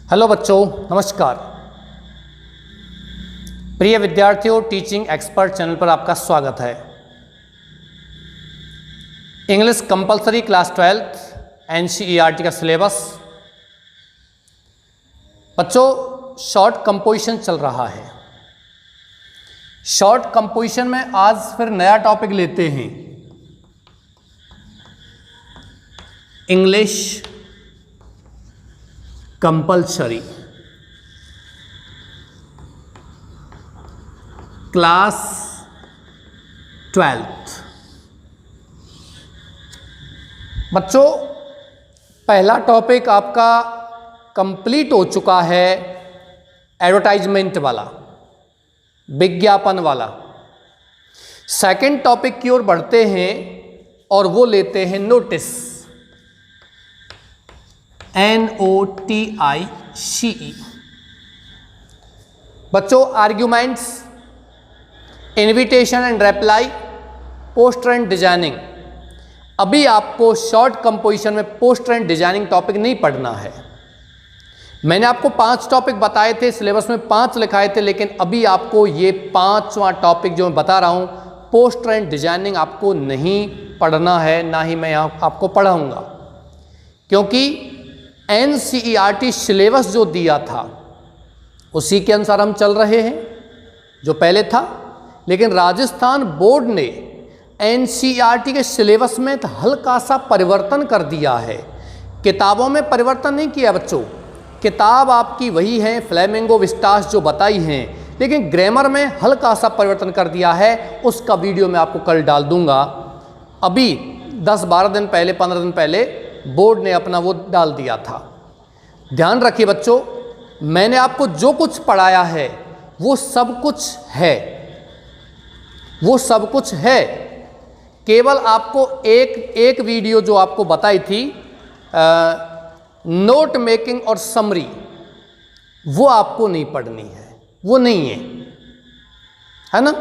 Hello बच्चों, नमस्कार। प्रिय विद्यार्थियों, टीचिंग एक्सपर्ट चैनल पर आपका स्वागत है। इंग्लिश कंपलसरी क्लास 12 एनसीईआरटी का सिलेबस। बच्चों, शॉर्ट कंपोजिशन चल रहा है। शॉर्ट कंपोजिशन में आज फिर नया टॉपिक लेते हैं, इंग्लिश कंपलसरी क्लास 12। बच्चों, पहला टॉपिक आपका कंप्लीट हो चुका है, एडवर्टाइजमेंट वाला, विज्ञापन वाला। सेकंड टॉपिक की ओर बढ़ते हैं और वो लेते हैं नोटिस, NOTICE। बच्चों, arguments, invitation and reply, poster and designing. अभी आपको शॉर्ट कंपोजिशन में पोस्टर एंड डिजाइनिंग टॉपिक नहीं पढ़ना है। मैंने आपको 5 टॉपिक बताए थे, सिलेबस में 5 लिखाए थे, लेकिन अभी आपको ये 5वां टॉपिक जो मैं बता रहा हूं, पोस्टर एंड डिजाइनिंग, आपको नहीं पढ़ना है, ना ही मैं आपको पढ़ाऊंगा, क्योंकि एनसीईआरटी सिलेबस जो दिया था उसी के अनुसार हम चल रहे हैं जो पहले था। लेकिन राजस्थान बोर्ड ने एनसीईआरटी के सिलेबस में हल्का सा परिवर्तन कर दिया है। किताबों में परिवर्तन नहीं किया बच्चों, किताब आपकी वही है, फ्लेमिंगो विस्टास जो बताई हैं, लेकिन ग्रामर में हल्का सा परिवर्तन कर दिया है। उसका वीडियो मैं आपको कल डाल दूंगा। अभी 10-12 दिन पहले, 15 दिन पहले बोर्ड ने अपना वो डाल दिया था। ध्यान रखिए बच्चों, मैंने आपको जो कुछ पढ़ाया है वो सब कुछ है, वो सब कुछ है। केवल आपको एक वीडियो जो आपको बताई थी, नोट मेकिंग और समरी, वो आपको नहीं पढ़नी है, वो नहीं है ना।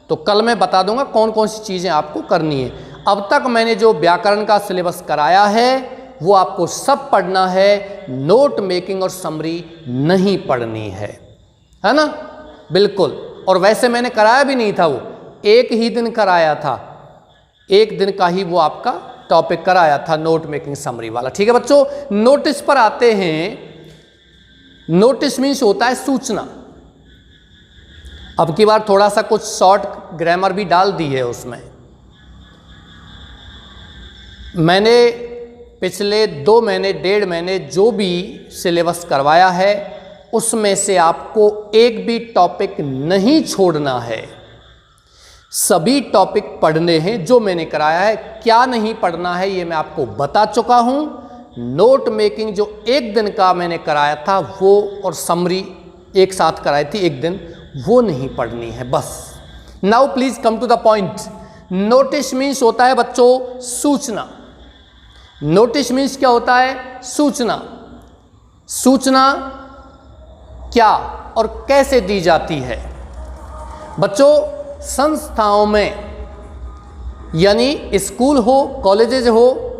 तो कल मैं बता दूंगा कौन कौन सी चीज़ें आपको करनी है। अब तक मैंने जो व्याकरण का सिलेबस कराया है वो आपको सब पढ़ना है, नोट मेकिंग और समरी नहीं पढ़नी है ना, बिल्कुल। और वैसे मैंने कराया भी नहीं था, वो एक ही दिन कराया था, एक दिन का ही वो आपका टॉपिक कराया था, नोट मेकिंग समरी वाला। ठीक है बच्चों, नोटिस पर आते हैं। नोटिस मीन्स होता है सूचना। अब की बार थोड़ा सा कुछ शॉर्ट ग्रामर भी डाल दी है उसमें। मैंने पिछले 2 महीने, 1.5 महीने जो भी सिलेबस करवाया है उसमें से आपको एक भी टॉपिक नहीं छोड़ना है, सभी टॉपिक पढ़ने हैं जो मैंने कराया है। क्या नहीं पढ़ना है ये मैं आपको बता चुका हूं। नोट मेकिंग जो एक दिन का मैंने कराया था वो, और समरी एक साथ कराई थी एक दिन, वो नहीं पढ़नी है बस। Now please come to the point. Notice means होता है बच्चों सूचना। नोटिस मीन्स क्या होता है? सूचना। सूचना क्या और कैसे दी जाती है? बच्चों, संस्थाओं में, यानी स्कूल हो, कॉलेजेज हो,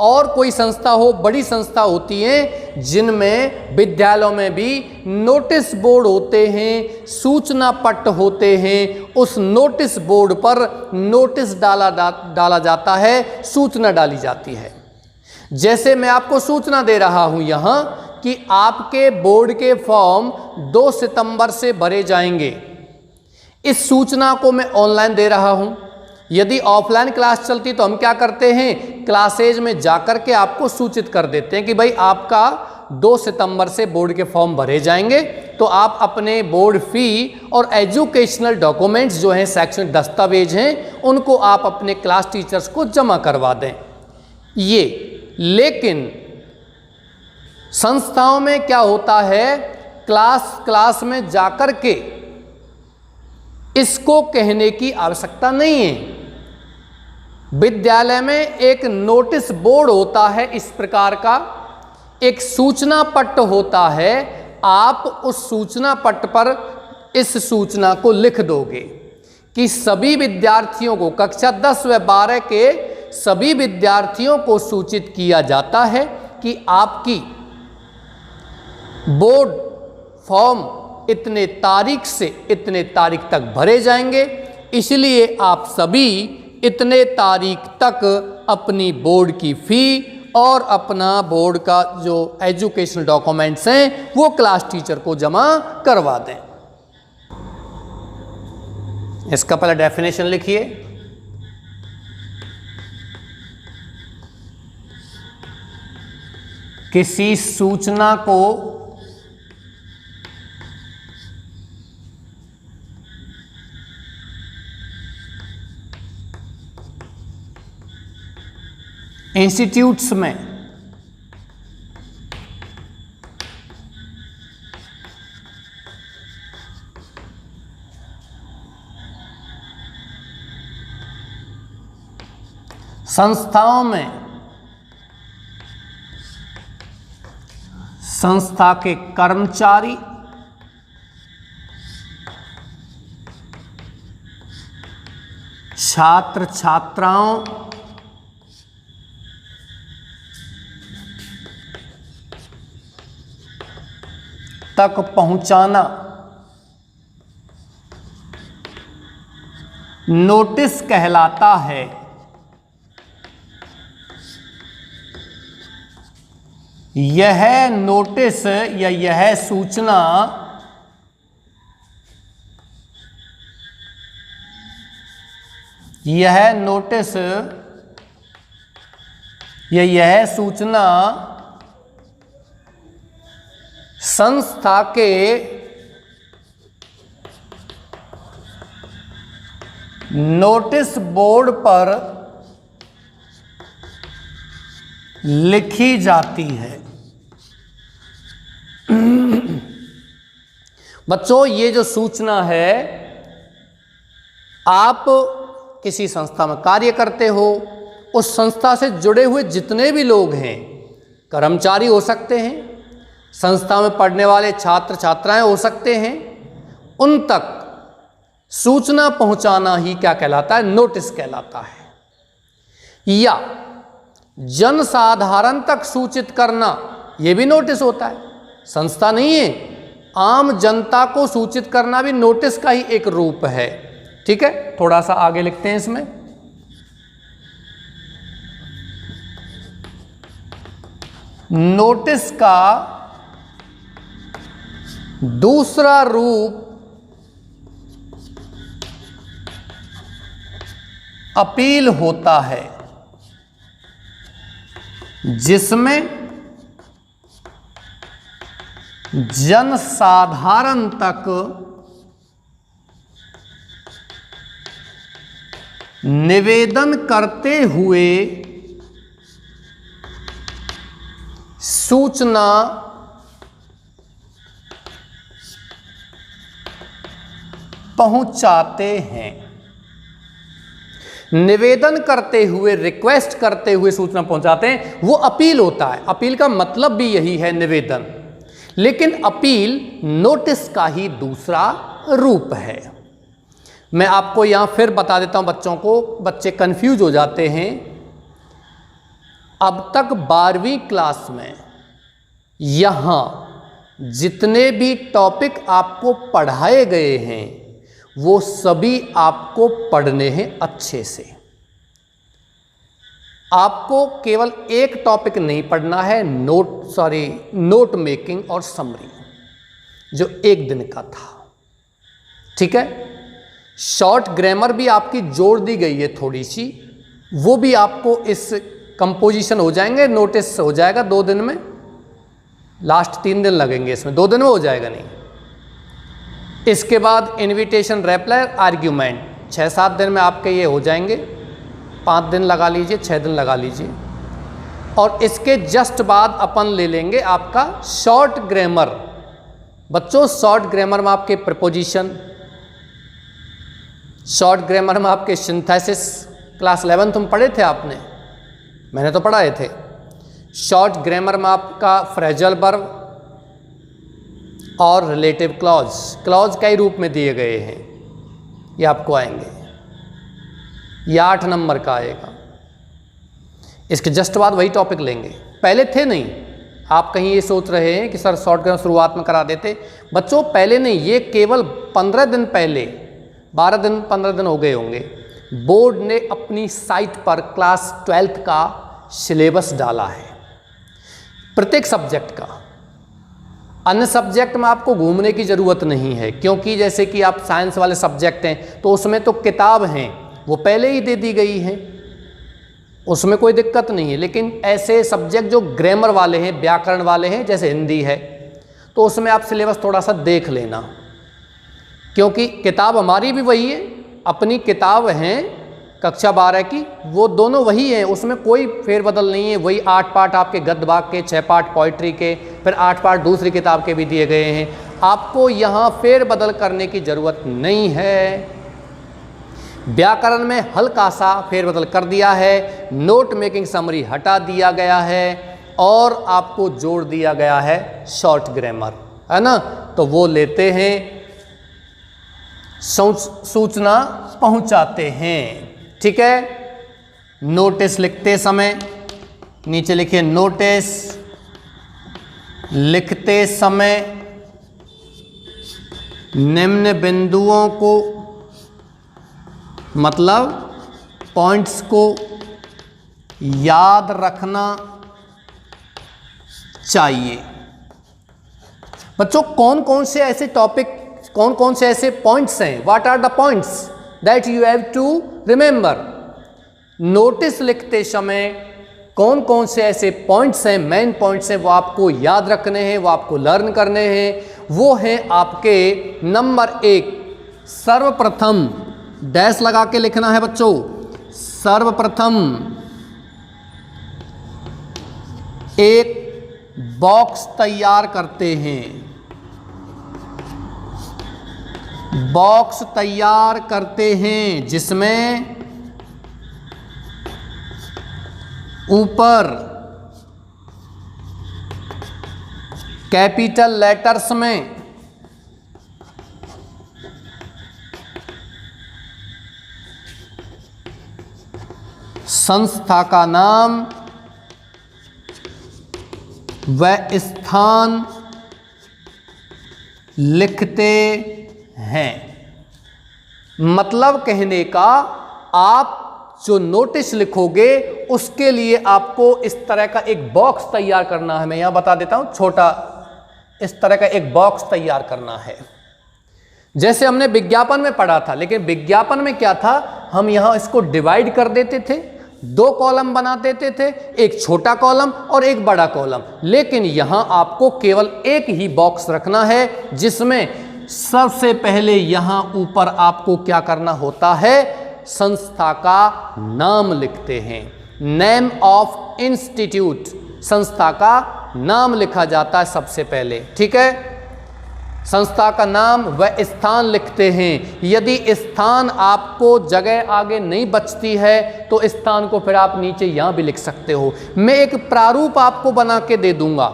और कोई संस्था हो, बड़ी संस्था होती है जिनमें विद्यालयों में भी नोटिस बोर्ड होते हैं, सूचना पट्ट होते हैं। उस नोटिस बोर्ड पर नोटिस डाला जाता है, सूचना डाली जाती है। जैसे मैं आपको सूचना दे रहा हूं यहां कि आपके बोर्ड के फॉर्म 2 सितंबर से भरे जाएंगे। इस सूचना को मैं ऑनलाइन दे रहा हूं। यदि ऑफलाइन क्लास चलती तो हम क्या करते हैं, क्लासेज में जाकर के आपको सूचित कर देते हैं कि भाई आपका 2 सितंबर से बोर्ड के फॉर्म भरे जाएंगे, तो आप अपने बोर्ड फी और एजुकेशनल डॉक्यूमेंट्स जो हैं, शैक्षणिक दस्तावेज हैं, उनको आप अपने क्लास टीचर्स को जमा करवा दें। ये लेकिन संस्थाओं में क्या होता है, क्लास में जाकर के इसको कहने की आवश्यकता नहीं है। विद्यालय में एक नोटिस बोर्ड होता है, इस प्रकार का एक सूचना पट्ट होता है। आप उस सूचना पट्ट पर इस सूचना को लिख दोगे कि सभी विद्यार्थियों को, कक्षा 10 व 12 के सभी विद्यार्थियों को सूचित किया जाता है कि आपकी बोर्ड फॉर्म इतने तारीख से इतने तारीख तक भरे जाएंगे, इसलिए आप सभी इतने तारीख तक अपनी बोर्ड की फ़ी और अपना बोर्ड का जो एजुकेशनल डॉक्यूमेंट्स हैं वो क्लास टीचर को जमा करवा दें। इसका पहले डेफिनेशन लिखिए। किसी सूचना को इंस्टीट्यूट्स में संस्थाओं में संस्था के कर्मचारी छात्र छात्राओं तक पहुंचाना नोटिस कहलाता है। यह नोटिस या यह सूचना यह सूचना संस्था के नोटिस बोर्ड पर लिखी जाती है। बच्चों, ये जो सूचना है, आप किसी संस्था में कार्य करते हो, उस संस्था से जुड़े हुए जितने भी लोग हैं, कर्मचारी हो सकते हैं, संस्था में पढ़ने वाले छात्र छात्राएं हो सकते हैं, उन तक सूचना पहुंचाना ही क्या कहलाता है? नोटिस कहलाता है। या जनसाधारण तक सूचित करना, यह भी नोटिस होता है। संस्था नहीं है, आम जनता को सूचित करना भी नोटिस का ही एक रूप है। ठीक है, थोड़ा सा आगे लिखते हैं इसमें। नोटिस का दूसरा रूप अपील होता है, जिसमें जनसाधारण तक निवेदन करते हुए सूचना पहुंचाते हैं। निवेदन करते हुए, रिक्वेस्ट करते हुए सूचना पहुंचाते हैं, वो अपील होता है। अपील का मतलब भी यही है, निवेदन। लेकिन अपील नोटिस का ही दूसरा रूप है। मैं आपको यहां फिर बता देता हूं बच्चों को, बच्चे कंफ्यूज हो जाते हैं। अब तक 12वीं क्लास में यहां जितने भी टॉपिक आपको पढ़ाए गए हैं वो सभी आपको पढ़ने हैं अच्छे से। आपको केवल एक टॉपिक नहीं पढ़ना है, नोट मेकिंग और समरी, जो एक दिन का था। ठीक है, शॉर्ट ग्रामर भी आपकी जोड़ दी गई है थोड़ी सी, वो भी आपको इस कंपोजिशन हो जाएंगे, नोटिस हो जाएगा 2 दिन में। लास्ट 3 दिन लगेंगे इसमें, 2 दिन में हो जाएगा नहीं। इसके बाद इनविटेशन, रेप्लाई, आर्ग्यूमेंट 6-7 दिन में आपके ये हो जाएंगे। 5 दिन लगा लीजिए, 6 दिन लगा लीजिए। और इसके जस्ट बाद अपन ले लेंगे आपका शॉर्ट ग्रामर। बच्चों, शॉर्ट ग्रामर में आपके प्रपोजिशन, शॉर्ट ग्रामर में आपके सिंथेसिस, क्लास 11 में पढ़े थे आपने, मैंने तो पढ़ाए थे। शॉर्ट ग्रामर में आपका फ्रेजल वर्ब और रिलेटिव क्लॉज कई रूप में दिए गए हैं, ये आपको आएंगे। ये 8 नंबर का आएगा। इसके जस्ट बाद वही टॉपिक लेंगे, पहले थे नहीं, आप कहीं ये सोच रहे हैं कि सर शॉर्टकट शुरुआत में करा देते, बच्चों पहले नहीं, ये केवल 15 दिन पहले, 12 दिन 15 दिन हो गए होंगे, बोर्ड ने अपनी साइट पर क्लास 12th का सिलेबस डाला है प्रत्येक सब्जेक्ट का। अन्य सब्जेक्ट में आपको घूमने की ज़रूरत नहीं है, क्योंकि जैसे कि आप साइंस वाले सब्जेक्ट हैं तो उसमें तो किताब हैं वो पहले ही दे दी गई हैं, उसमें कोई दिक्कत नहीं है। लेकिन ऐसे सब्जेक्ट जो ग्रामर वाले हैं, व्याकरण वाले हैं, जैसे हिंदी है, तो उसमें आप सिलेबस थोड़ा सा देख लेना, क्योंकि किताब हमारी भी वही है, अपनी किताब हैं कक्षा 12 की, वो दोनों वही हैं, उसमें कोई फेरबदल नहीं है। वही 8 पार्ट आपके गद्य भाग के, 6 पार्ट पोइट्री के, फिर 8 पार्ट दूसरी किताब के भी दिए गए हैं। आपको यहाँ फेरबदल करने की ज़रूरत नहीं है। व्याकरण में हल्का सा फेरबदल कर दिया है, नोट मेकिंग समरी हटा दिया गया है और आपको जोड़ दिया गया है शॉर्ट ग्रामर, है ना। तो वो लेते हैं, सूचना पहुंचाते हैं, ठीक है। नोटिस लिखते समय नीचे लिखिए, नोटिस लिखते समय निम्न बिंदुओं को, मतलब पॉइंट्स को याद रखना चाहिए। बच्चों कौन कौन से ऐसे टॉपिक, कौन कौन से ऐसे पॉइंट्स हैं, what are the points that you have to remember. Notice लिखते समय कौन कौन से ऐसे पॉइंट्स हैं, मेन पॉइंट्स हैं, वो आपको याद रखने हैं, वो आपको लर्न करने हैं। वो हैं आपके नंबर 1, सर्वप्रथम डैश लगा के लिखना है बच्चों, सर्वप्रथम एक बॉक्स तैयार करते हैं, बॉक्स तैयार करते हैं जिसमें ऊपर कैपिटल लेटर्स में संस्था का नाम व स्थान लिखते हैं। मतलब कहने का, आप जो नोटिस लिखोगे उसके लिए आपको इस तरह का एक बॉक्स तैयार करना है। मैं यहां बता देता हूं, छोटा इस तरह का एक बॉक्स तैयार करना है, जैसे हमने विज्ञापन में पढ़ा था। लेकिन विज्ञापन में क्या था, हम यहां इसको डिवाइड कर देते थे, 2 कॉलम बना देते थे, एक छोटा कॉलम और एक बड़ा कॉलम। लेकिन यहां आपको केवल एक ही बॉक्स रखना है, जिसमें सबसे पहले यहां ऊपर आपको क्या करना होता है, संस्था का नाम लिखते हैं। नेम ऑफ इंस्टीट्यूट, संस्था का नाम लिखा जाता है सबसे पहले, ठीक है। संस्था का नाम व स्थान लिखते हैं। यदि स्थान आपको जगह आगे नहीं बचती है तो स्थान को फिर आप नीचे यहां भी लिख सकते हो। मैं एक प्रारूप आपको बना के दे दूंगा,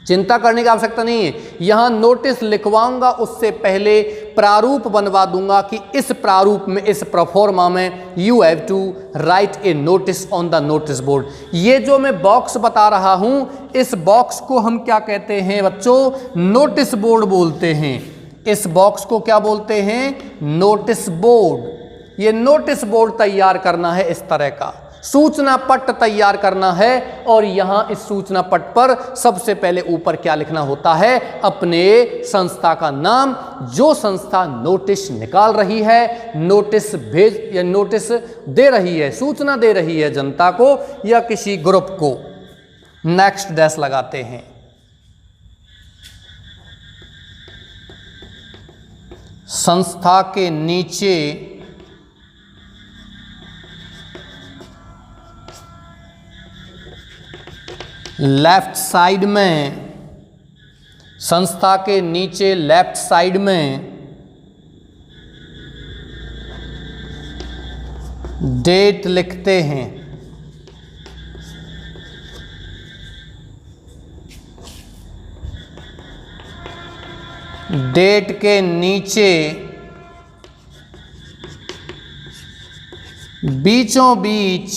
चिंता करने की आवश्यकता नहीं है। यहां नोटिस लिखवाऊंगा, उससे पहले प्रारूप बनवा दूंगा कि इस प्रारूप में, इस प्रोफॉर्मा में you have to write a notice on the notice board. ये जो मैं बॉक्स बता रहा हूं, इस बॉक्स को हम क्या कहते हैं बच्चों, नोटिस बोर्ड बोलते हैं। इस बॉक्स को क्या बोलते हैं, नोटिस बोर्ड। ये नोटिस बोर्ड तैयार करना है, इस तरह का सूचना पट तैयार करना है। और यहां इस सूचना पट पर सबसे पहले ऊपर क्या लिखना होता है, अपने संस्था का नाम, जो संस्था नोटिस निकाल रही है, नोटिस भेज या नोटिस दे रही है, सूचना दे रही है जनता को या किसी ग्रुप को। नेक्स्ट डैश लगाते हैं। संस्था के नीचे लेफ्ट साइड में, संस्था के नीचे लेफ्ट साइड में डेट लिखते हैं। डेट के नीचे बीचों बीच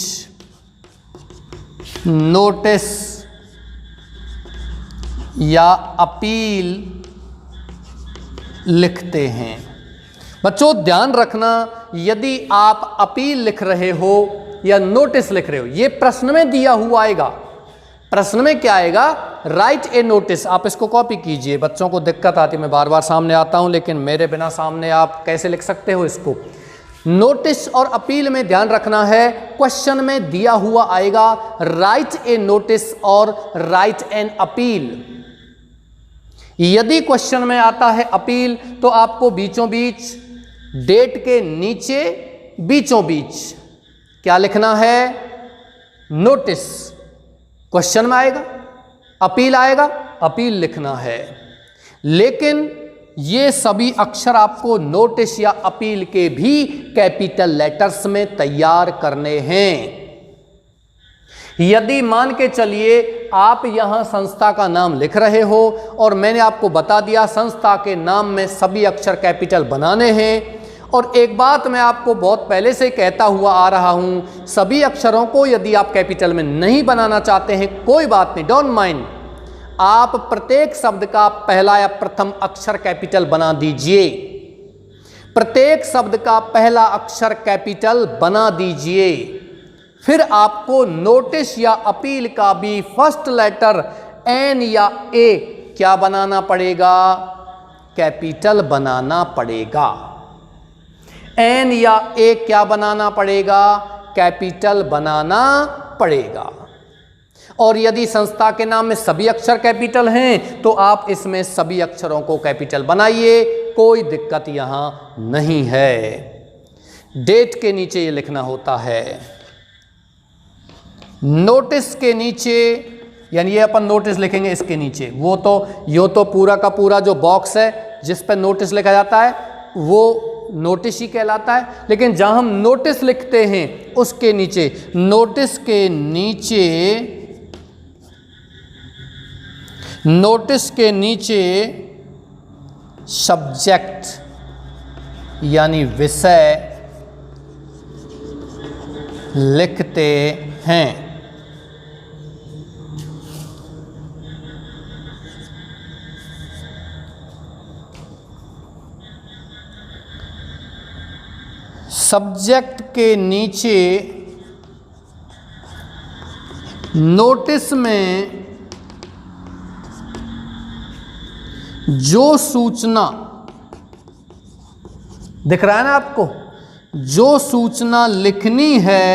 नोटिस या अपील लिखते हैं। बच्चों ध्यान रखना, यदि आप अपील लिख रहे हो या नोटिस लिख रहे हो, ये प्रश्न में दिया हुआ आएगा। प्रश्न में क्या आएगा? Right a notice. आप इसको कॉपी कीजिए, बच्चों को दिक्कत आती है, मैं बार बार सामने आता हूं, लेकिन मेरे बिना सामने आप कैसे लिख सकते हो इसको? नोटिस और अपील में ध्यान रखना है, क्वेश्चन में दिया हुआ आएगा राइट ए नोटिस और राइट एन अपील। यदि क्वेश्चन में आता है अपील, तो आपको बीचों बीच, डेट के नीचे बीचों बीच क्या लिखना है? नोटिस। क्वेश्चन में आएगा, अपील आएगा, अपील लिखना है। लेकिन ये सभी अक्षर आपको नोटिस या अपील के भी कैपिटल लेटर्स में तैयार करने हैं। यदि मान के चलिए आप यहां संस्था का नाम लिख रहे हो और मैंने आपको बता दिया संस्था के नाम में सभी अक्षर कैपिटल बनाने हैं, और एक बात मैं आपको बहुत पहले से कहता हुआ आ रहा हूं, सभी अक्षरों को यदि आप कैपिटल में नहीं बनाना चाहते हैं, कोई बात नहीं, डोंट माइंड, आप प्रत्येक शब्द का पहला या प्रथम अक्षर कैपिटल बना दीजिए। प्रत्येक शब्द का पहला अक्षर कैपिटल बना दीजिए। फिर आपको नोटिस या अपील का भी फर्स्ट लेटर एन या ए क्या बनाना पड़ेगा? कैपिटल बनाना पड़ेगा। एन या ए क्या बनाना पड़ेगा? कैपिटल बनाना पड़ेगा। और यदि संस्था के नाम में सभी अक्षर कैपिटल हैं, तो आप इसमें सभी अक्षरों को कैपिटल बनाइए, कोई दिक्कत यहां नहीं है। डेट के नीचे ये लिखना होता है। नोटिस के नीचे, यानी ये अपन नोटिस लिखेंगे इसके नीचे, वो तो यो तो पूरा का पूरा जो बॉक्स है जिस पर नोटिस लिखा जाता है वो नोटिस ही कहलाता है। लेकिन जहां हम नोटिस लिखते हैं उसके नीचे, नोटिस के नीचे, नोटिस के नीचे सब्जेक्ट यानी विषय लिखते हैं। सब्जेक्ट के नीचे नोटिस में जो सूचना दिख रहा है ना आपको, जो सूचना लिखनी है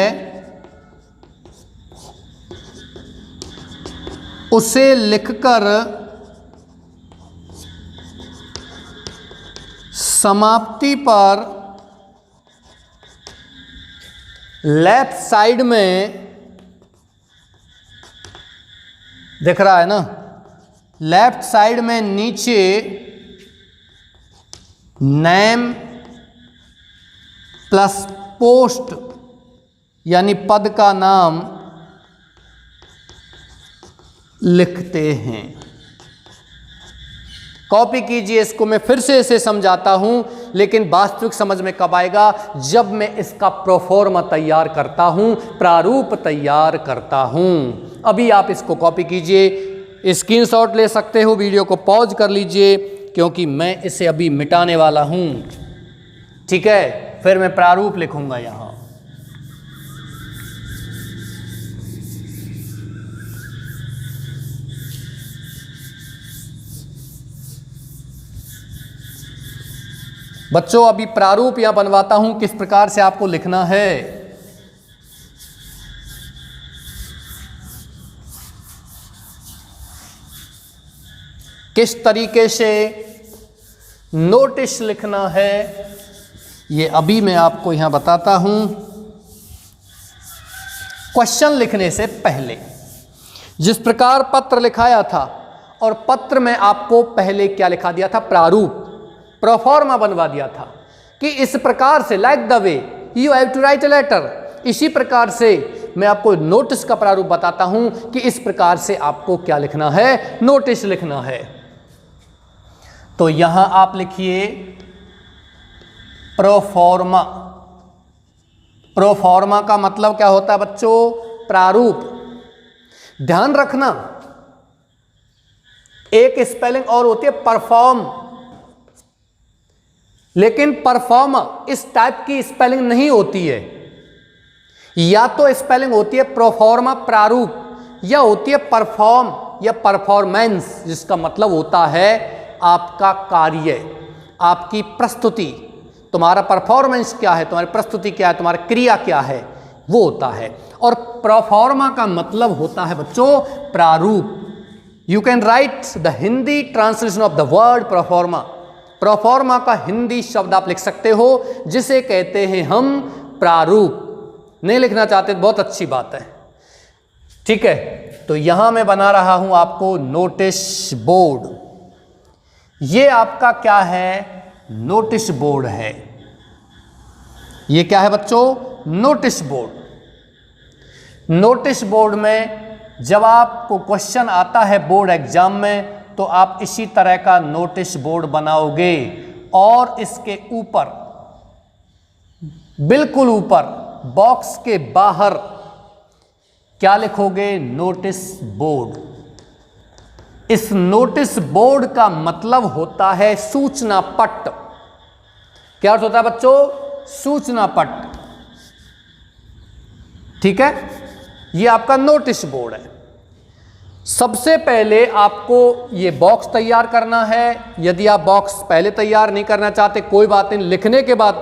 उसे लिखकर समाप्ति पर लेफ्ट साइड में दिख रहा है ना, लेफ्ट साइड में नीचे नेम प्लस पोस्ट यानी पद का नाम लिखते हैं। कॉपी कीजिए इसको, मैं फिर से इसे समझाता हूं, लेकिन वास्तविक समझ में कब आएगा? जब मैं इसका प्रोफॉर्मा तैयार करता हूं, प्रारूप तैयार करता हूं। अभी आप इसको कॉपी कीजिए, स्क्रीनशॉट ले सकते हो, वीडियो को पॉज कर लीजिए, क्योंकि मैं इसे अभी मिटाने वाला हूं। ठीक है, फिर मैं प्रारूप लिखूंगा यहां। बच्चों अभी प्रारूप यहां बनवाता हूं, किस प्रकार से आपको लिखना है। किस तरीके से नोटिस लिखना है, ये अभी मैं आपको यहां बताता हूं। क्वेश्चन लिखने से पहले जिस प्रकार पत्र लिखाया था, और पत्र में आपको पहले क्या लिखा दिया था? प्रारूप, प्रोफॉर्मा बनवा दिया था कि इस प्रकार से, like the way you have to write a letter, इसी प्रकार से मैं आपको नोटिस का प्रारूप बताता हूं कि इस प्रकार से आपको क्या लिखना है? नोटिस लिखना है। तो यहां आप लिखिए प्रोफॉर्मा। प्रोफॉर्मा का मतलब क्या होता है बच्चों? प्रारूप। ध्यान रखना, एक स्पेलिंग और होती है परफॉर्म, लेकिन परफॉर्म इस टाइप की स्पेलिंग नहीं होती है। या तो स्पेलिंग होती है प्रोफॉर्मा प्रारूप, या होती है परफॉर्म या परफॉर्मेंस, जिसका मतलब होता है आपका कार्य, आपकी प्रस्तुति। तुम्हारा परफॉर्मेंस क्या है, तुम्हारी प्रस्तुति क्या है, तुम्हारी क्रिया क्या है, वो होता है। और प्रोफॉर्मा का मतलब होता है बच्चों प्रारूप। You can write the Hindi translation of the word proforma. Proforma का हिंदी शब्द आप लिख सकते हो, जिसे कहते हैं हम प्रारूप। नहीं लिखना चाहते तो बहुत अच्छी बात है, ठीक है। तो यहां मैं बना रहा हूं आपको नोटिस बोर्ड। ये आपका क्या है, नोटिस बोर्ड है। ये क्या है बच्चों, नोटिस बोर्ड। नोटिस बोर्ड में जब आपको क्वेश्चन आता है बोर्ड एग्जाम में, तो आप इसी तरह का नोटिस बोर्ड बनाओगे और इसके ऊपर, बिल्कुल ऊपर बॉक्स के बाहर क्या लिखोगे, नोटिस बोर्ड। इस नोटिस बोर्ड का मतलब होता है सूचना पट। क्या अर्थ होता है बच्चों, सूचना पट, ठीक है। ये आपका नोटिस बोर्ड है। सबसे पहले आपको ये बॉक्स तैयार करना है। यदि आप बॉक्स पहले तैयार नहीं करना चाहते, कोई बात नहीं, लिखने के बाद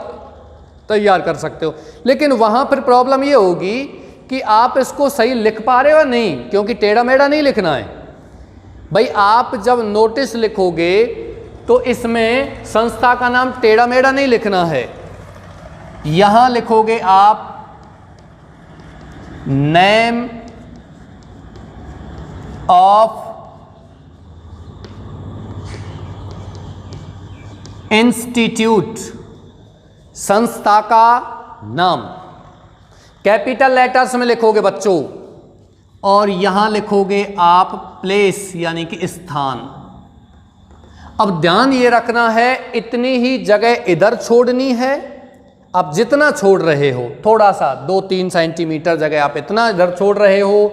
तैयार कर सकते हो। लेकिन वहां फिर प्रॉब्लम ये होगी कि आप इसको सही लिख पा रहे हो नहीं, क्योंकि टेढ़ा मेढ़ा नहीं लिखना है भाई। आप जब नोटिस लिखोगे तो इसमें संस्था का नाम टेढ़ा मेढ़ा नहीं लिखना है। यहां लिखोगे आप नेम ऑफ इंस्टीट्यूट, संस्था का नाम कैपिटल लेटर्स में लिखोगे बच्चों, और यहां लिखोगे आप प्लेस यानी कि स्थान। अब ध्यान ये रखना है, इतनी ही जगह इधर छोड़नी है। आप जितना छोड़ रहे हो, थोड़ा सा 2-3 सेंटीमीटर जगह आप इतना इधर छोड़ रहे हो,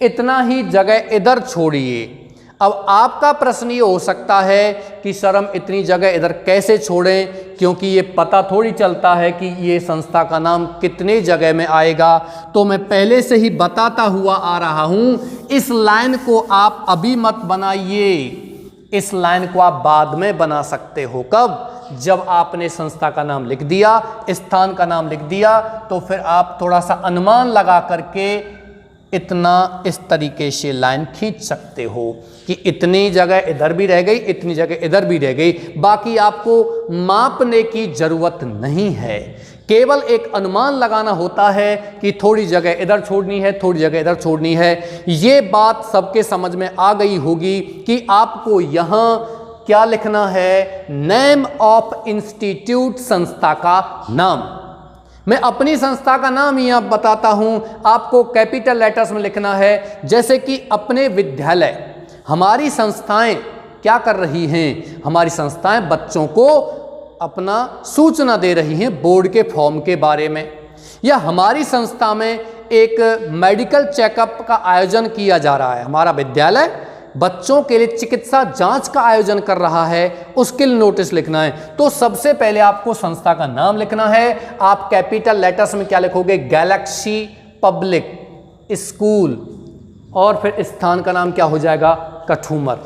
इतना ही जगह इधर छोड़िए। अब आपका प्रश्न ये हो सकता है कि सर हम इतनी जगह इधर कैसे छोड़ें, क्योंकि ये पता थोड़ी चलता है कि ये संस्था का नाम कितने जगह में आएगा। तो मैं पहले से ही बताता हुआ आ रहा हूं, इस लाइन को आप अभी मत बनाइए, इस लाइन को आप बाद में बना सकते हो। कब? जब आपने संस्था का नाम लिख दिया, स्थान का नाम लिख दिया, तो फिर आप थोड़ा सा अनुमान लगा करके इतना इस तरीके से लाइन खींच सकते हो कि इतनी जगह इधर भी रह गई, इतनी जगह इधर भी रह गई। बाकी आपको मापने की जरूरत नहीं है, केवल एक अनुमान लगाना होता है कि थोड़ी जगह इधर छोड़नी है, थोड़ी जगह इधर छोड़नी है। ये बात सबके समझ में आ गई होगी कि आपको यहाँ क्या लिखना है, नेम ऑफ इंस्टीट्यूट, संस्था का नाम। मैं अपनी संस्था का नाम ही आप बताता हूं, आपको कैपिटल लेटर्स में लिखना है। जैसे कि अपने विद्यालय, हमारी संस्थाएं क्या कर रही हैं, हमारी संस्थाएं बच्चों को अपना सूचना दे रही हैं बोर्ड के फॉर्म के बारे में, या हमारी संस्था में एक मेडिकल चेकअप का आयोजन किया जा रहा है, हमारा विद्यालय बच्चों के लिए चिकित्सा जांच का आयोजन कर रहा है, उसके लिए नोटिस लिखना है। तो सबसे पहले आपको संस्था का नाम लिखना है। आप कैपिटल लेटर्स में क्या लिखोगे, गैलेक्सी पब्लिक स्कूल, और फिर स्थान का नाम क्या हो जाएगा, कठूमर।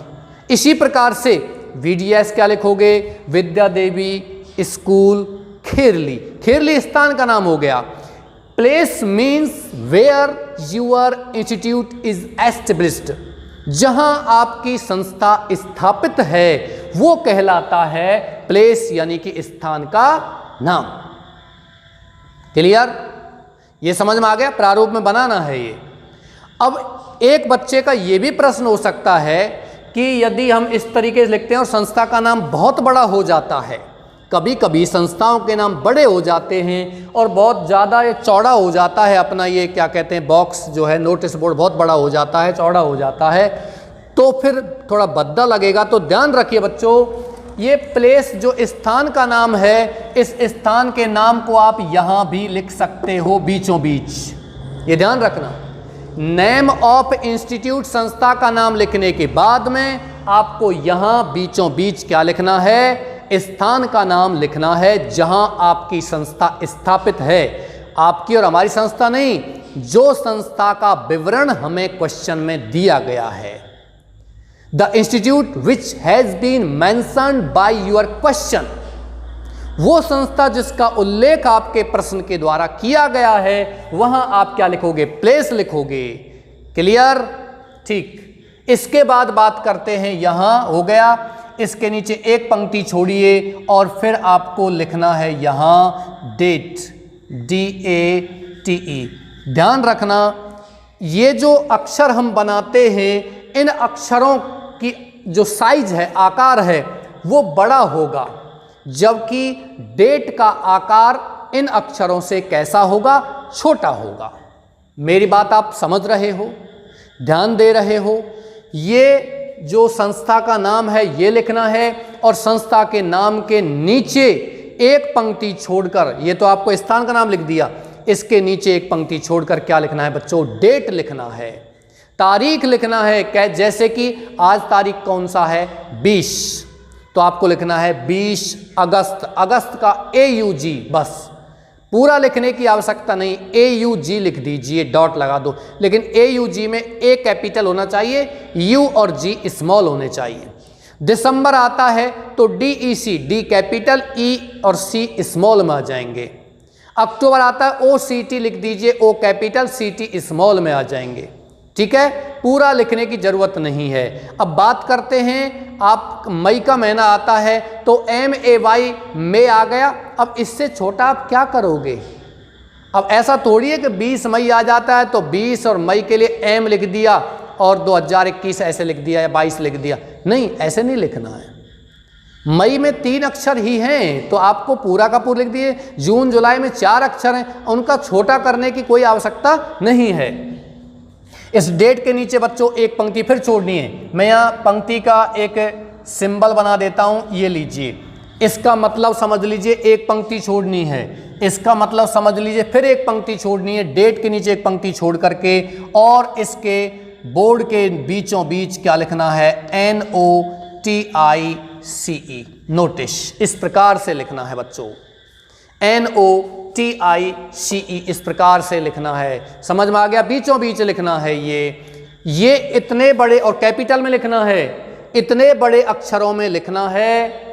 इसी प्रकार से VDS क्या लिखोगे, विद्या देवी स्कूल खेरली, खेरली स्थान का नाम हो गया। Place means where your institute is established, जहां आपकी संस्था स्थापित है वो कहलाता है प्लेस यानी कि स्थान का नाम। क्लियर? ये समझ में आ गया, प्रारूप में बनाना है ये। अब एक बच्चे का ये भी प्रश्न हो सकता है कि यदि हम इस तरीके से लिखते हैं और संस्था का नाम बहुत बड़ा हो जाता है, कभी कभी संस्थाओं के नाम बड़े हो जाते हैं और बहुत ज़्यादा ये चौड़ा हो जाता है, अपना ये क्या कहते हैं बॉक्स जो है नोटिस बोर्ड बहुत बड़ा हो जाता है, चौड़ा हो जाता है, तो फिर थोड़ा भद्दा लगेगा। तो ध्यान रखिए बच्चों, ये प्लेस जो स्थान का नाम है, इस स्थान के नाम को आप यहाँ भी लिख सकते हो बीचों बीच, ये ध्यान रखना। नेम ऑफ इंस्टीट्यूट, संस्था का नाम लिखने के बाद में आपको यहाँ बीचों बीच क्या लिखना है, स्थान का नाम लिखना है जहां आपकी संस्था स्थापित है। आपकी और हमारी संस्था नहीं, जो संस्था का विवरण हमें क्वेश्चन में दिया गया है। The institute which has been mentioned by your question, वो संस्था जिसका उल्लेख आपके प्रश्न के द्वारा किया गया है, वहां आप क्या लिखोगे, प्लेस लिखोगे। क्लियर? ठीक। इसके बाद बात करते हैं, यहां हो गया, इसके नीचे एक पंक्ति छोड़िए और फिर आपको लिखना है यहां डेट, DATE। ध्यान रखना, ये जो अक्षर हम बनाते हैं, इन अक्षरों की जो साइज है, आकार है, वो बड़ा होगा, जबकि डेट का आकार इन अक्षरों से कैसा होगा, छोटा होगा। मेरी बात आप समझ रहे हो, ध्यान दे रहे हो। ये जो संस्था का नाम है ये लिखना है, और संस्था के नाम के नीचे एक पंक्ति छोड़कर, ये तो आपको स्थान का नाम लिख दिया, इसके नीचे एक पंक्ति छोड़कर क्या लिखना है बच्चों, डेट लिखना है, तारीख लिखना है। जैसे कि आज तारीख कौन सा है, 20, तो आपको लिखना है 20 अगस्त, अगस्त का AUG, बस, पूरा लिखने की आवश्यकता नहीं, AUG लिख दीजिए, डॉट लगा दो, लेकिन AUG में A कैपिटल होना चाहिए, U और G स्मॉल होने चाहिए। दिसंबर आता है तो DEC, D कैपिटल, E और C स्मॉल में आ जाएंगे। अक्टूबर आता है OCT लिख दीजिए, O कैपिटल, CT स्मॉल में आ जाएंगे। ठीक है, पूरा लिखने की जरूरत नहीं है। अब बात करते हैं, आप मई का महीना आता है तो MAY में आ गया। अब इससे छोटा आप क्या करोगे? अब ऐसा थोड़ी है कि 20 मई आ जाता है तो 20 और मई के लिए M लिख दिया और 2021 ऐसे लिख दिया या 22 लिख दिया, नहीं, ऐसे नहीं लिखना है। मई में 3 अक्षर ही हैं तो आपको पूरा का पूरा लिख दिए। जून जुलाई में 4 अक्षर हैं, उनका छोटा करने की कोई आवश्यकता नहीं है। इस डेट के नीचे बच्चों एक पंक्ति फिर छोड़नी है। मैं यहाँ पंक्ति का एक सिंबल बना देता हूँ, ये लीजिए। इसका मतलब समझ लीजिए, एक पंक्ति छोड़नी है। इसका मतलब समझ लीजिए, फिर एक पंक्ति छोड़नी है, डेट के नीचे एक पंक्ति छोड़ करके, और इसके बोर्ड के बीचों बीच क्या लिखना है, NOTICE, नोटिस। इस प्रकार से लिखना है बच्चों, NOTICE, इस प्रकार से लिखना है। समझ में आ गया? बीचों बीच लिखना है ये इतने बड़े, और कैपिटल में लिखना है, इतने बड़े अक्षरों में लिखना है,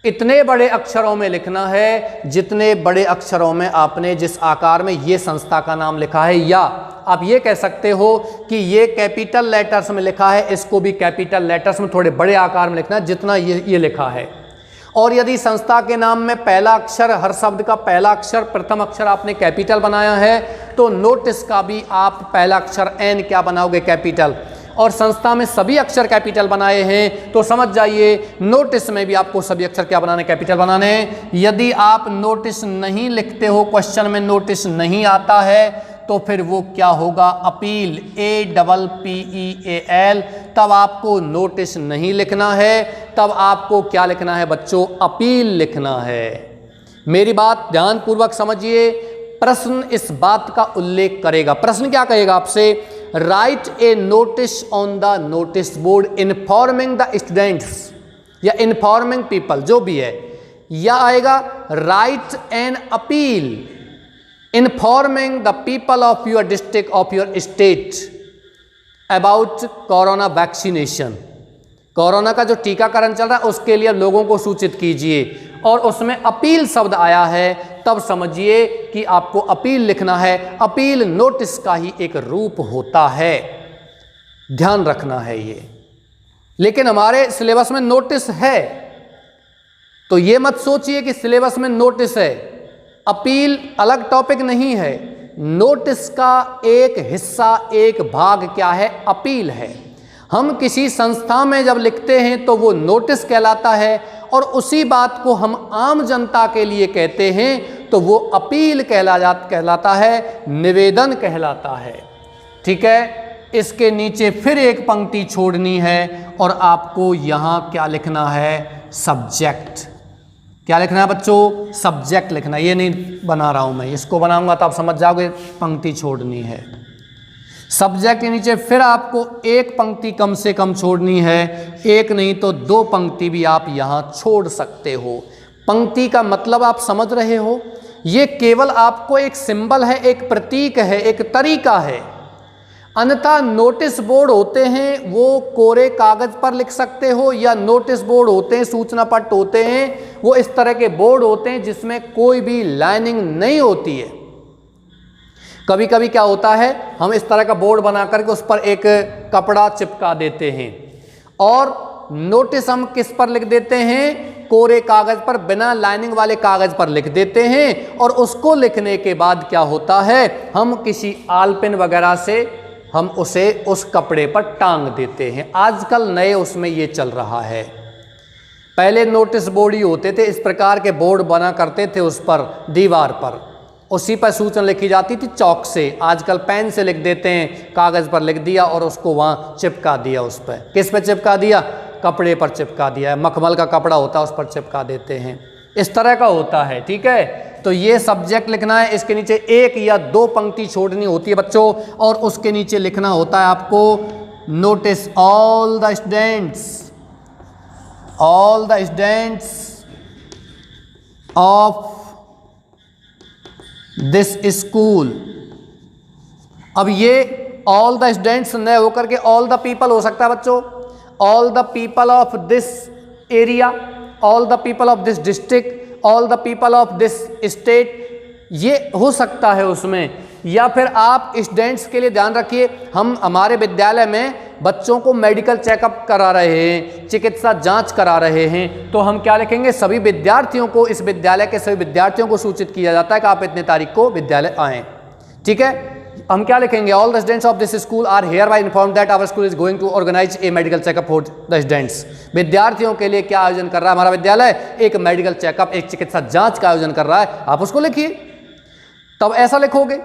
इतने बड़े अक्षरों में लिखना है जितने बड़े अक्षरों में आपने जिस आकार में ये संस्था का नाम लिखा है। या आप ये कह सकते हो कि ये कैपिटल लेटर्स में लिखा है, इसको भी कैपिटल लेटर्स में थोड़े बड़े आकार में लिखना है जितना ये लिखा है। और यदि संस्था के नाम में पहला अक्षर, हर शब्द का पहला अक्षर, प्रथम अक्षर आपने कैपिटल बनाया है, तो नोटिस का भी आप पहला अक्षर N क्या बनाओगे, कैपिटल। और संस्था में सभी अक्षर कैपिटल बनाए हैं तो समझ जाइए नोटिस में भी आपको सभी अक्षर क्या बनाने, कैपिटल बनाने हैं। यदि आप नोटिस नहीं लिखते हो, क्वेश्चन में नोटिस नहीं आता है, तो फिर वो क्या होगा, अपील, APPEAL। तब आपको नोटिस नहीं लिखना है, तब आपको क्या लिखना है बच्चों, अपील लिखना है। मेरी बात ध्यानपूर्वक समझिए। प्रश्न इस बात का उल्लेख करेगा। प्रश्न क्या कहेगा आपसे, right a notice on the notice board informing the students या इन्फॉर्मिंग पीपल, जो भी है। या आएगा right an appeal informing the people of your district, of your state about corona vaccination. Corona का जो टीकाकरण चल रहा है उसके लिए लोगों को सूचित कीजिए, और उसमें अपील शब्द आया है, तब समझिए कि आपको अपील लिखना है। अपील नोटिस का ही एक रूप होता है, ध्यान रखना है ये। लेकिन हमारे सिलेबस में नोटिस है, तो ये मत सोचिए कि सिलेबस में नोटिस है। अपील अलग टॉपिक नहीं है, नोटिस का एक हिस्सा, एक भाग क्या है, अपील है। हम किसी संस्था में जब लिखते हैं तो वो नोटिस कहलाता है, और उसी बात को हम आम जनता के लिए कहते हैं तो वो अपील कहलाता है, निवेदन कहलाता है। ठीक है, इसके नीचे फिर एक पंक्ति छोड़नी है, और आपको यहाँ क्या लिखना है, सब्जेक्ट। क्या लिखना है बच्चों, सब्जेक्ट लिखना है। ये नहीं बना रहा हूँ मैं, इसको बनाऊंगा तो आप समझ जाओगे, पंक्ति छोड़नी है। सब्जेक्ट के नीचे फिर आपको एक पंक्ति कम से कम छोड़नी है, एक नहीं तो दो पंक्ति भी आप यहाँ छोड़ सकते हो। पंक्ति का मतलब आप समझ रहे हो, ये केवल आपको एक सिंबल है, एक प्रतीक है, एक तरीका है। अन्यथा नोटिस बोर्ड होते हैं वो कोरे कागज पर लिख सकते हो, या नोटिस बोर्ड होते हैं, सूचना पट्ट होते हैं, वो इस तरह के बोर्ड होते हैं जिसमें कोई भी लाइनिंग नहीं होती है। कभी कभी क्या होता है, हम इस तरह का बोर्ड बना करके उस पर एक कपड़ा चिपका देते हैं और नोटिस हम किस पर लिख देते हैं, कोरे कागज पर, बिना लाइनिंग वाले कागज पर लिख देते हैं। और उसको लिखने के बाद क्या होता है, हम किसी आलपिन वगैरह से हम उसे उस कपड़े पर टांग देते हैं। आजकल नए उसमें ये चल रहा है। पहले नोटिस बोर्ड ही होते थे, इस प्रकार के बोर्ड बना करते थे उस पर दीवार पर, उसी पर सूचना लिखी जाती थी चौक से। आजकल पेन से लिख देते हैं, कागज़ पर लिख दिया और उसको वहाँ चिपका दिया। उस पर किस पर चिपका दिया, कपड़े पर चिपका दिया है, मखमल का कपड़ा होता है उस पर चिपका देते हैं, इस तरह का होता है। ठीक है, तो ये सब्जेक्ट लिखना है, इसके नीचे एक या दो पंक्ति छोड़नी होती है बच्चों, और उसके नीचे लिखना होता है आपको notice all the students of this school. अब ये ऑल द स्टूडेंट्स न होकर के ऑल द पीपल हो सकता है बच्चों, all the people of this area, all the people of this district, all the people of this state, ये हो सकता है उसमें। या फिर आप स्टूडेंट्स के लिए ध्यान रखिए, हम हमारे विद्यालय में बच्चों को मेडिकल चेकअप करा रहे हैं, चिकित्सा जांच करा रहे हैं, तो हम क्या लिखेंगे, सभी विद्यार्थियों को, इस विद्यालय के सभी विद्यार्थियों को सूचित किया जाता है कि आप इतने तारीख को विद्यालय आएँ। ठीक है, हम क्या लिखेंगे, all the students of this school are hereby informed that our school is going to organise a medical checkup for the students. विद्यार्थियों के लिए क्या आयोजन कर रहा है हमारा विद्यालय, एक मेडिकल चेकअप, एक चिकित्सा जांच का आयोजन कर रहा है, आप उसको लिखिए, तब ऐसा लिखोगे।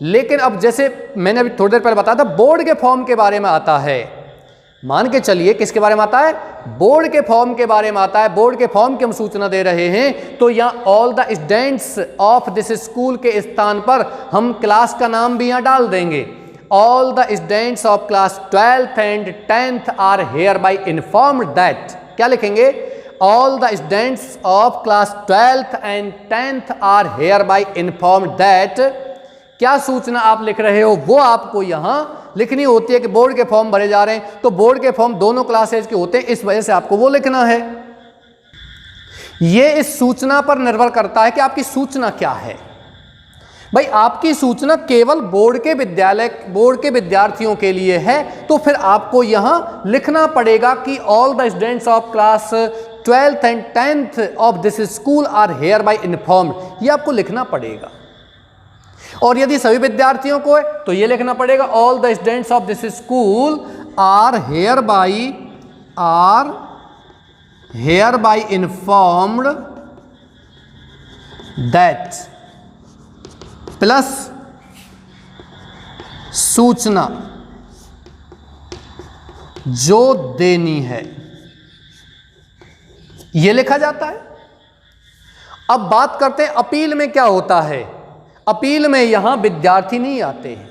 लेकिन अब जैसे मैंने अभी थोड़ी देर पहले बताया था, बोर्ड के फॉर्म के बारे में आता है, मान के चलिए किसके बारे में आता है, बोर्ड के फॉर्म के बारे में आता है। बोर्ड के फॉर्म की हम सूचना दे रहे हैं, तो यहाँ all the students of this school के स्थान पर हम क्लास का नाम भी यहाँ डाल देंगे। All the students of class 12th and 10th are hereby informed that, क्या लिखेंगे, all the students of class 12th and 10th are hereby informed that. क्या सूचना आप लिख रहे हो वो आपको यहां लिखनी होती है कि बोर्ड के फॉर्म भरे जा रहे हैं, तो बोर्ड के फॉर्म दोनों क्लासेज के होते हैं, इस वजह से आपको वो लिखना है। ये इस सूचना पर निर्भर करता है कि आपकी सूचना क्या है। भाई आपकी सूचना केवल बोर्ड के विद्यार्थियों के लिए है, तो फिर आपको यहां लिखना पड़ेगा कि all the students of class 12th and 10th of this school are hereby informed, ये आपको लिखना पड़ेगा। और यदि सभी विद्यार्थियों को है तो ये लिखना पड़ेगा all the students of this school are hereby informed that, plus सूचना जो देनी है, यह लिखा जाता है। अब बात करते हैं अपील में क्या होता है। अपील में यहां विद्यार्थी नहीं आते हैं,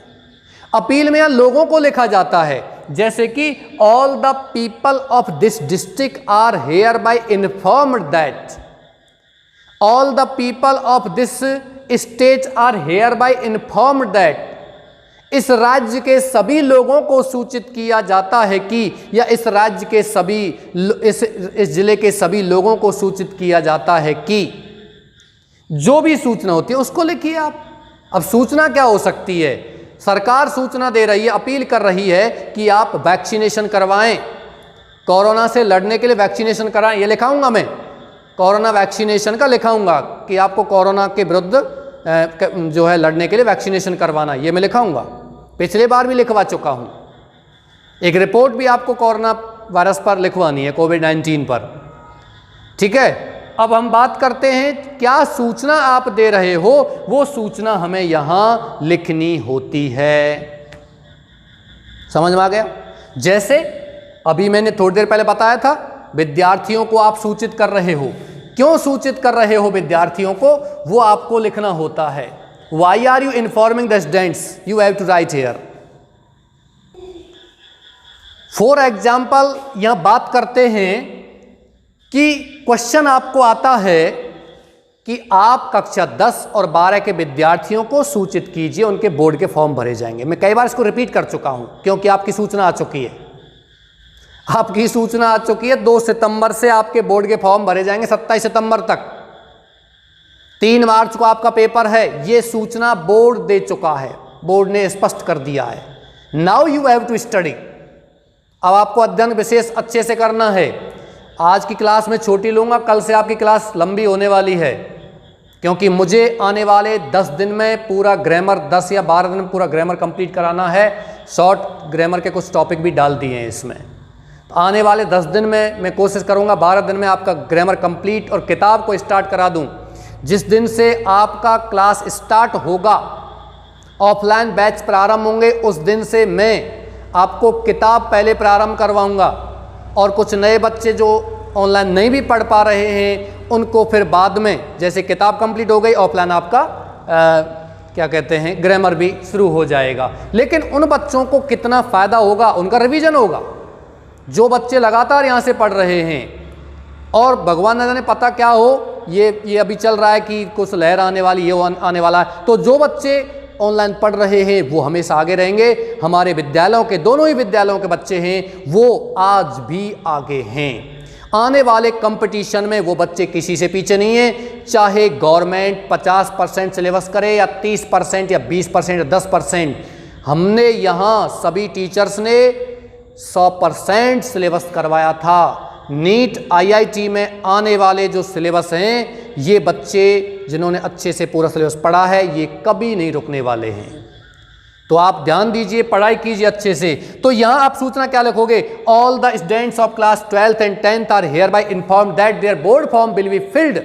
अपील में यहां लोगों को लिखा जाता है, जैसे कि all the people of this district are hereby informed that, all the people of this state are hereby informed that. इस राज्य के सभी लोगों को सूचित किया जाता है कि, या इस राज्य के सभी, इस जिले के सभी लोगों को सूचित किया जाता है कि, जो भी सूचना होती है उसको लिखिए आप। अब सूचना क्या हो सकती है, सरकार सूचना दे रही है, अपील कर रही है कि आप वैक्सीनेशन करवाएं, कोरोना से लड़ने के लिए वैक्सीनेशन कराएं, ये लिखाऊंगा मैं, कोरोना वैक्सीनेशन का लिखाऊंगा कि आपको कोरोना के विरुद्ध जो है लड़ने के लिए वैक्सीनेशन करवाना, ये मैं लिखाऊंगा। पिछले बार भी लिखवा चुका हूं। एक रिपोर्ट भी आपको कोरोना वायरस पर लिखवानी है, कोविड-19 पर। ठीक है, अब हम बात करते हैं क्या सूचना आप दे रहे हो, वो सूचना हमें यहां लिखनी होती है। समझ में आ गया। जैसे अभी मैंने थोड़ी देर पहले बताया था, विद्यार्थियों को आप सूचित कर रहे हो, क्यों सूचित कर रहे हो विद्यार्थियों को, वो आपको लिखना होता है। Why are you informing the students, you have to write here. For example यहां बात करते हैं कि क्वेश्चन आपको आता है कि आप कक्षा 10 और 12 के विद्यार्थियों को सूचित कीजिए, उनके बोर्ड के फॉर्म भरे जाएंगे। मैं कई बार इसको रिपीट कर चुका हूं क्योंकि आपकी सूचना आ चुकी है। आपकी सूचना आ चुकी है 2 सितंबर से आपके बोर्ड के फॉर्म भरे जाएंगे 27 सितंबर तक। 3 मार्च को आपका पेपर है। यह सूचना बोर्ड दे चुका है, बोर्ड ने स्पष्ट कर दिया है। Now you have to study. अब आपको अध्ययन विशेष अच्छे से करना है। आज की क्लास में छोटी लूंगा, कल से आपकी क्लास लंबी होने वाली है क्योंकि मुझे आने वाले 10 दिन में पूरा ग्रामर, 10 या 12 दिन में पूरा ग्रामर कंप्लीट कराना है। शॉर्ट ग्रामर के कुछ टॉपिक भी डाल दिए हैं इसमें। तो आने वाले 10 दिन में मैं कोशिश करूंगा 12 दिन में आपका ग्रामर कंप्लीट और किताब को स्टार्ट करा दूं। जिस दिन से आपका क्लास स्टार्ट होगा, ऑफलाइन बैच प्रारंभ होंगे, उस दिन से मैं आपको किताब पहले प्रारंभ करवाऊंगा और कुछ नए बच्चे जो ऑनलाइन नहीं भी पढ़ पा रहे हैं उनको फिर बाद में, जैसे किताब कंप्लीट हो गई, ऑफलाइन आपका क्या कहते हैं ग्रामर भी शुरू हो जाएगा। लेकिन उन बच्चों को कितना फ़ायदा होगा, उनका रिवीजन होगा जो बच्चे लगातार यहाँ से पढ़ रहे हैं। और भगवान न जाने पता क्या हो, ये अभी चल रहा है कि कुछ लहर आने वाली, ये आने वाला है। तो जो बच्चे ऑनलाइन पढ़ रहे हैं वो हमेशा आगे रहेंगे। हमारे विद्यालयों के, दोनों ही विद्यालयों के बच्चे हैं वो आज भी आगे हैं। आने वाले कंपटीशन में वो बच्चे किसी से पीछे नहीं है। चाहे गवर्नमेंट 50% सिलेबस करे या 30% या 20% या 10%, हमने यहाँ सभी टीचर्स ने 100% सिलेबस करवाया था। नीट IIT में आने वाले जो सिलेबस हैं, ये बच्चे जिन्होंने अच्छे से पूरा सिलेबस पढ़ा है ये कभी नहीं रुकने वाले हैं। तो आप ध्यान दीजिए, पढ़ाई कीजिए अच्छे से। तो यहां आप सूचना क्या लिखोगे? All the students of class 12th and 10th are hereby informed that their board form will be filled.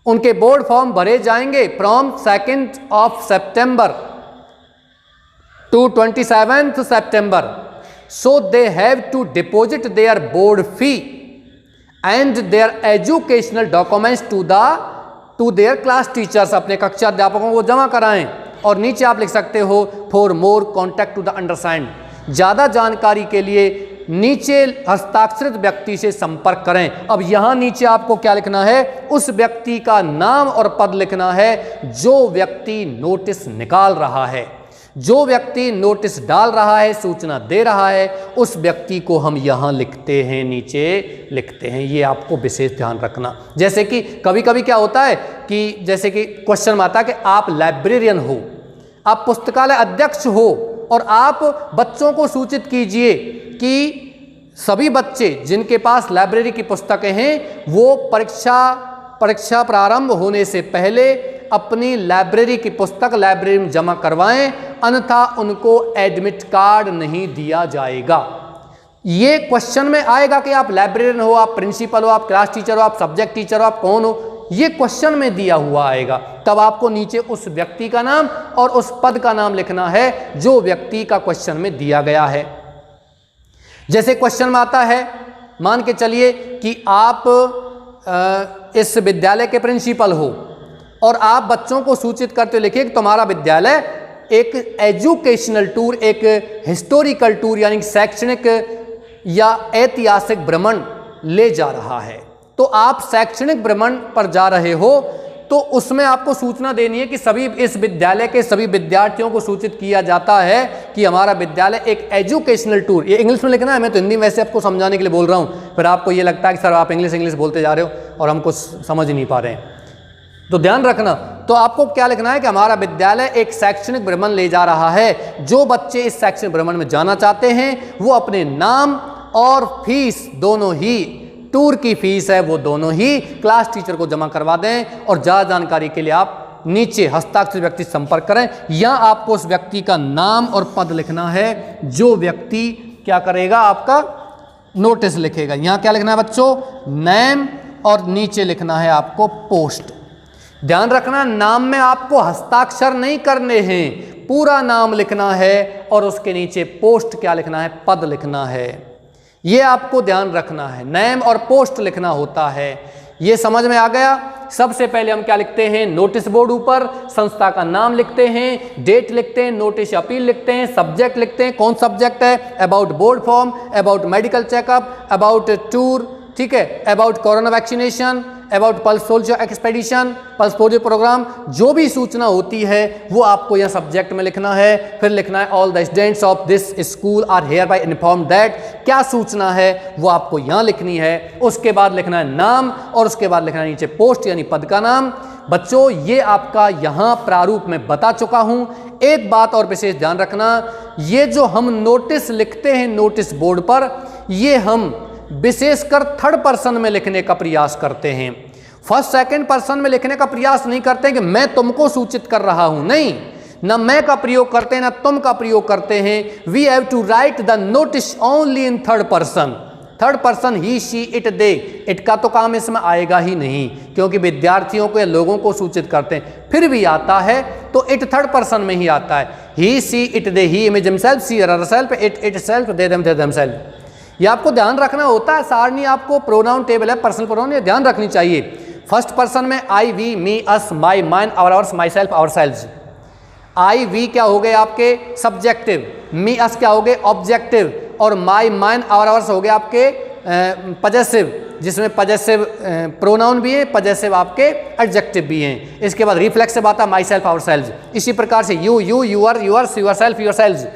उनके बोर्ड फॉर्म भरे जाएंगे from 2nd of September to 27th September. So they have to deposit their board fee and their educational documents to their class teachers. अपने कक्षा अध्यापकों को जमा कराएं। और नीचे आप लिख सकते हो for more contact to the undersigned. ज़्यादा जानकारी के लिए नीचे हस्ताक्षरित व्यक्ति से संपर्क करें। अब यहाँ नीचे आपको क्या लिखना है? उस व्यक्ति का नाम और पद लिखना है जो व्यक्ति नोटिस निकाल रहा है, जो व्यक्ति नोटिस डाल रहा है, सूचना दे रहा है, उस व्यक्ति को हम यहाँ लिखते हैं, नीचे लिखते हैं। ये आपको विशेष ध्यान रखना। जैसे कि कभी कभी क्या होता है कि जैसे कि क्वेश्चन में आता है कि आप लाइब्रेरियन हो, आप पुस्तकालय अध्यक्ष हो और आप बच्चों को सूचित कीजिए कि सभी बच्चे जिनके पास लाइब्रेरी की पुस्तकें हैं वो परीक्षा प्रारंभ होने से पहले अपनी लाइब्रेरी की पुस्तक लाइब्रेरी में जमा करवाएं, अन्यथा उनको एडमिट कार्ड नहीं दिया जाएगा। ये क्वेश्चन में आएगा कि आप लाइब्रेरियन हो, आप प्रिंसिपल हो, आप क्लास टीचर हो, आप सब्जेक्ट टीचर हो, आप कौन हो, ये क्वेश्चन में दिया हुआ आएगा। तब आपको नीचे उस व्यक्ति का नाम और उस पद का नाम लिखना है जो व्यक्ति का क्वेश्चन में दिया गया है। जैसे क्वेश्चन में आता है, मान के चलिए कि आप इस विद्यालय के प्रिंसिपल हो और आप बच्चों को सूचित करते लिखिए कि तुम्हारा विद्यालय एक एजुकेशनल टूर, एक हिस्टोरिकल टूर यानी शैक्षणिक या ऐतिहासिक भ्रमण ले जा रहा है। तो आप शैक्षणिक भ्रमण पर जा रहे हो तो उसमें आपको सूचना देनी है कि सभी इस विद्यालय के सभी विद्यार्थियों को सूचित किया जाता है कि हमारा विद्यालय एक एजुकेशनल टूर, ये इंग्लिश में लिखना है, मैं तो हिंदी में वैसे आपको समझाने के लिए बोल रहा हूँ, फिर आपको ये लगता है कि सर आप इंग्लिश बोलते जा रहे हो और हम कुछ समझ नहीं पा रहे हैं। तो ध्यान रखना। तो आपको क्या लिखना है कि हमारा विद्यालय एक शैक्षणिक भ्रमण ले जा रहा है। जो बच्चे इस शैक्षणिक भ्रमण में जाना चाहते हैं वो अपने नाम और फीस दोनों ही, टूर की फीस है वो दोनों ही क्लास टीचर को जमा करवा दें। और ज़्यादा जानकारी के लिए आप नीचे हस्ताक्षरित व्यक्ति से संपर्क करें। यहाँ आपको उस व्यक्ति का नाम और पद लिखना है जो व्यक्ति क्या करेगा, आपका नोटिस लिखेगा। यहाँ क्या लिखना है बच्चों? नेम, और नीचे लिखना है आपको पोस्ट। ध्यान रखना, नाम में आपको हस्ताक्षर नहीं करने हैं, पूरा नाम लिखना है और उसके नीचे पोस्ट क्या लिखना है, पद लिखना है। ये आपको ध्यान रखना है, नेम और पोस्ट लिखना होता है। ये समझ में आ गया? सबसे पहले हम क्या लिखते हैं, नोटिस बोर्ड ऊपर संस्था का नाम लिखते हैं, डेट लिखते हैं, नोटिस अपील लिखते हैं, सब्जेक्ट लिखते हैं, कौन सब्जेक्ट है, about board form, about medical checkup, about tour, ठीक है, about corona vaccination, about pulse polio expedition, pulse polio programme, जो भी सूचना होती है वो आपको यह सब्जेक्ट में लिखना है। फिर लिखना है all the students of this school are hereby inform that, क्या सूचना है वो आपको यहाँ लिखनी है। उसके बाद लिखना है नाम और उसके बाद लिखना है नीचे पोस्ट यानी पद का नाम। बच्चों ये आपका यहाँ प्रारूप में बता चुका हूँ। एक बात और विशेष ध्यान रखना, ये जो हम नोटिस लिखते हैं नोटिस बोर्ड पर, ये हम विशेषकर थर्ड पर्सन में लिखने का प्रयास करते हैं। फर्स्ट सेकंड पर्सन में लिखने का प्रयास नहीं करते कि मैं तुमको सूचित कर रहा हूं, नहीं, ना मैं का प्रयोग करते हैं ना तुम का प्रयोग करते हैं। We have to write the notice only in third person. Third person he she it they, it का तो काम इसमें आएगा ही नहीं क्योंकि विद्यार्थियों को या लोगों को सूचित करते हैं। फिर भी आता है तो इट थर्ड पर्सन में ही आता है। He she it they, he him himself, she herself, it itself, they themselves. ये आपको ध्यान रखना होता है। सारणी आपको प्रोनाउन टेबल है, पर्सनल प्रोनाउन, ये ध्यान रखनी चाहिए। फर्स्ट पर्सन में I, we, me, us, my, mine, ours, myself, ourselves. I, we क्या हो गए आपके सब्जेक्टिव, मी, अस क्या हो गए ऑब्जेक्टिव, और माई, माइन, आवर्स हो गए आपके पजेसिव, जिसमें पजेसिव प्रोनाउन भी है, पजेसिव आपके एडजेक्टिव भी हैं। इसके बाद रिफ्लेक्सिव आता है माई सेल्फ, आवर सेल्व्स। इसी प्रकार से you, your, yours, yourself, yourselves,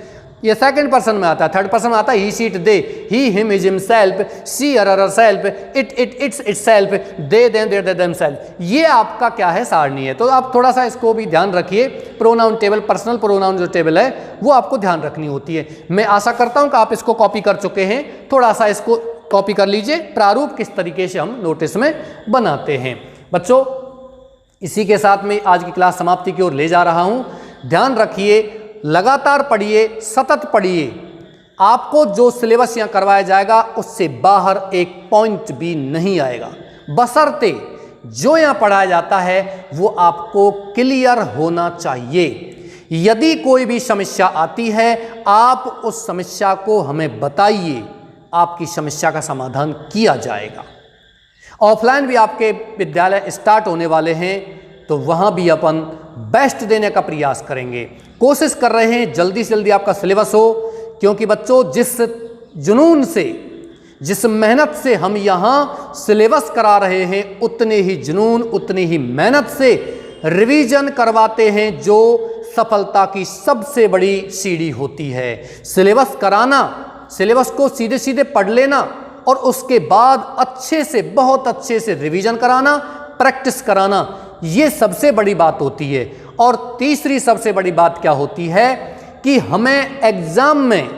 ये सेकंड पर्सन में आता है। थर्ड पर्सन में आता है he, she, it, they, he, him, his, himself, she, her, herself, it, its, itself, they, them, their, themselves. ये आपका क्या है, सारणी है। तो आप थोड़ा सा इसको भी ध्यान रखिए। प्रोनाउन टेबल, पर्सनल प्रोनाउन जो टेबल है वो आपको ध्यान रखनी होती है। मैं आशा करता हूँ कि आप इसको कॉपी कर चुके हैं। थोड़ा सा इसको कॉपी कर लीजिए, प्रारूप किस तरीके से हम नोटिस में बनाते हैं। बच्चों इसी के साथ में आज की क्लास समाप्ति की ओर ले जा रहा हूँ। ध्यान रखिए, लगातार पढ़िए, सतत पढ़िए। आपको जो सिलेबस यहाँ करवाया जाएगा उससे बाहर एक पॉइंट भी नहीं आएगा, बशर्ते जो यहाँ पढ़ाया जाता है वो आपको क्लियर होना चाहिए। यदि कोई भी समस्या आती है आप उस समस्या को हमें बताइए, आपकी समस्या का समाधान किया जाएगा। ऑफलाइन भी आपके विद्यालय स्टार्ट होने वाले हैं तो वहाँ भी अपन बेस्ट देने का प्रयास करेंगे। कोशिश कर रहे हैं जल्दी से जल्दी आपका सिलेबस हो, क्योंकि बच्चों जिस जुनून से, जिस मेहनत से हम यहाँ सिलेबस करा रहे हैं, उतने ही जुनून, उतनी ही मेहनत से रिवीजन करवाते हैं, जो सफलता की सबसे बड़ी सीढ़ी होती है। सिलेबस कराना, सिलेबस को सीधे सीधे पढ़ लेना और उसके बाद अच्छे से, बहुत अच्छे से रिवीजन कराना, प्रैक्टिस कराना, ये सबसे बड़ी बात होती है। और तीसरी सबसे बड़ी बात क्या होती है कि हमें एग्जाम में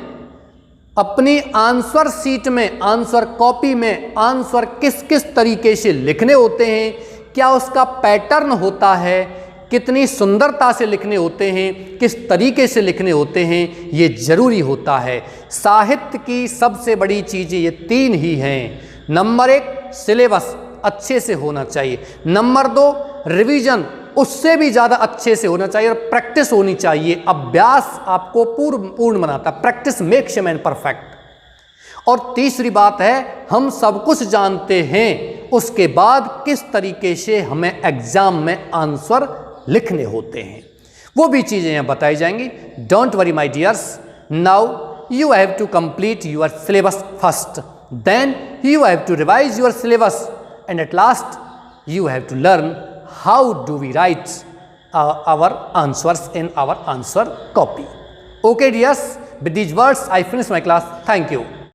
अपनी आंसर शीट में, आंसर कॉपी में आंसर किस किस तरीके से लिखने होते हैं, क्या उसका पैटर्न होता है, कितनी सुंदरता से लिखने होते हैं, किस तरीके से लिखने होते हैं, ये जरूरी होता है। साहित्य की सबसे बड़ी चीज़ें ये तीन ही हैं। नंबर 1 सिलेबस अच्छे से होना चाहिए, नंबर 2 रिवीजन उससे भी ज़्यादा अच्छे से होना चाहिए, और प्रैक्टिस होनी चाहिए। अभ्यास आपको पूर्ण बनाता है, practice makes a man perfect. और तीसरी बात है, हम सब कुछ जानते हैं, उसके बाद किस तरीके से हमें एग्जाम में आंसर लिखने होते हैं, वो भी चीज़ें यहाँ बताई जाएंगी। Don't worry my dears, now you have to complete your syllabus first, then you have to revise your syllabus, and at last you have to learn how do we write our answers in our answer copy. Okay dears, with these words I finish my class. Thank you.